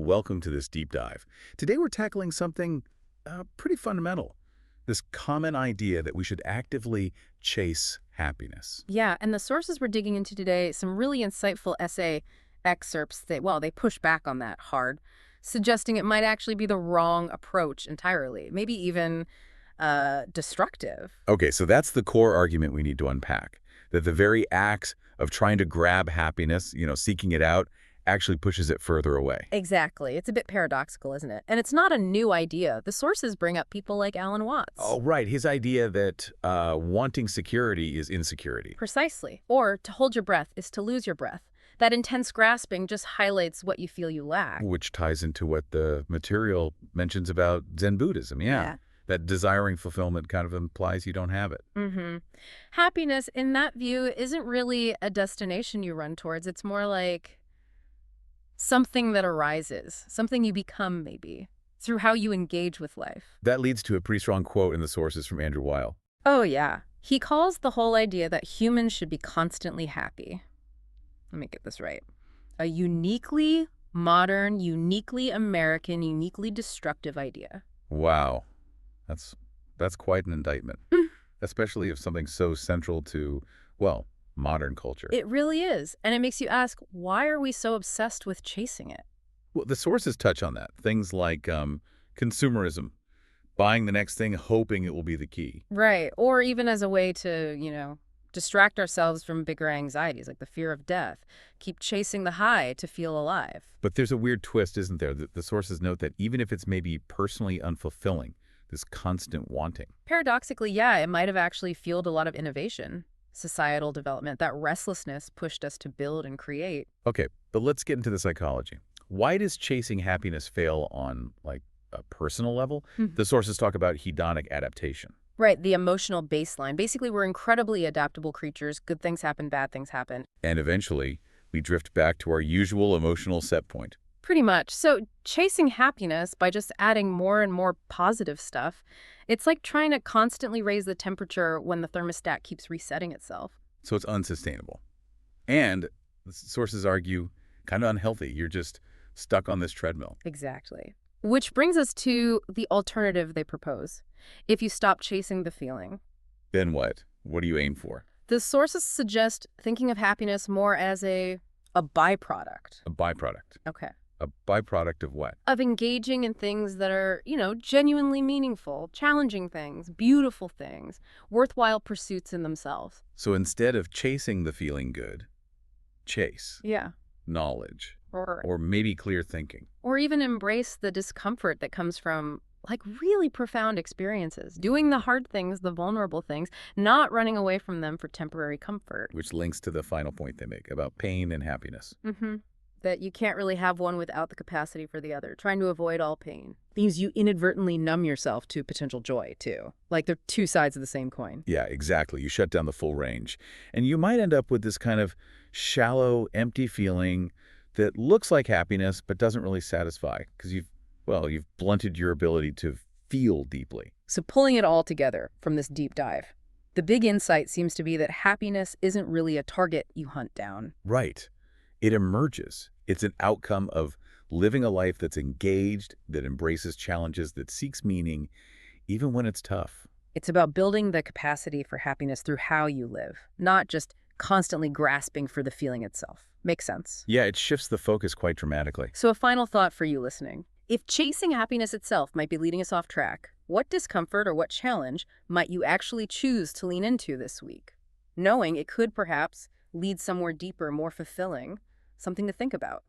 welcome to this deep dive. Today we're tackling something pretty fundamental, this common idea that we should actively chase happiness. Yeah, and the sources we're digging into today, some really insightful essay excerpts they push back on that hard, suggesting it might actually be the wrong approach entirely, maybe even destructive. Okay, so that's the core argument we need to unpack, that the very act of trying to grab happiness, seeking it out, actually pushes it further away. Exactly. It's a bit paradoxical, isn't it? And it's not a new idea. The sources bring up people like Alan Watts. Oh, right. His idea that wanting security is insecurity. Precisely. Or to hold your breath is to lose your breath. That intense grasping just highlights what you feel you lack. Which ties into what the material mentions about Zen Buddhism, yeah. That desiring fulfillment kind of implies you don't have it. Happiness, in that view, isn't really a destination you run towards. It's more like something that arises, something you become, maybe, through how you engage with life. That leads to a pretty strong quote in the sources from Andrew Weil. Oh, yeah. He calls the whole idea that humans should be constantly happy. Let me get this right. A uniquely modern, uniquely American, uniquely destructive idea. Wow. That's quite an indictment, especially of something so central to, well, modern culture. It really is. And it makes you ask, why are we so obsessed with chasing it? Well, the sources touch on that. Things like consumerism, buying the next thing, hoping it will be the key. Right. Or even as a way to, distract ourselves from bigger anxieties like the fear of death. Keep chasing the high to feel alive. But there's a weird twist, isn't there? The sources note that even if it's maybe personally unfulfilling, this constant wanting. Paradoxically, yeah, it might have actually fueled a lot of innovation, societal development. That restlessness pushed us to build and create. Okay, but let's get into the psychology. Why does chasing happiness fail on, like, a personal level? The sources talk about hedonic adaptation. Right, the emotional baseline. Basically, we're incredibly adaptable creatures. Good things happen, bad things happen. And eventually, we drift back to our usual emotional set point. Pretty much. So chasing happiness by just adding more and more positive stuff, it's like trying to constantly raise the temperature when the thermostat keeps resetting itself. So it's unsustainable. And the sources argue kind of unhealthy. You're just stuck on this treadmill. Exactly. Which brings us to the alternative they propose. If you stop chasing the feeling. Then what? What do you aim for? The sources suggest thinking of happiness more as a byproduct. A byproduct. Okay. A byproduct of what? Of engaging in things that are, genuinely meaningful, challenging things, beautiful things, worthwhile pursuits in themselves. So instead of chasing the feeling good, chase. Yeah. Knowledge. Or maybe clear thinking. Or even embrace the discomfort that comes from, really profound experiences. Doing the hard things, the vulnerable things, not running away from them for temporary comfort. Which links to the final point they make about pain and happiness. That you can't really have one without the capacity for the other. Trying to avoid all pain means you inadvertently numb yourself to potential joy, too. Like they're two sides of the same coin. Yeah, exactly. You shut down the full range. And you might end up with this kind of shallow, empty feeling that looks like happiness but doesn't really satisfy because you've blunted your ability to feel deeply. So pulling it all together from this deep dive, the big insight seems to be that happiness isn't really a target you hunt down. Right. It emerges. It's an outcome of living a life that's engaged, that embraces challenges, that seeks meaning, even when it's tough. It's about building the capacity for happiness through how you live, not just constantly grasping for the feeling itself. Makes sense? Yeah, it shifts the focus quite dramatically. So a final thought for you listening. If chasing happiness itself might be leading us off track, what discomfort or what challenge might you actually choose to lean into this week? Knowing it could perhaps lead somewhere deeper, more fulfilling, something to think about.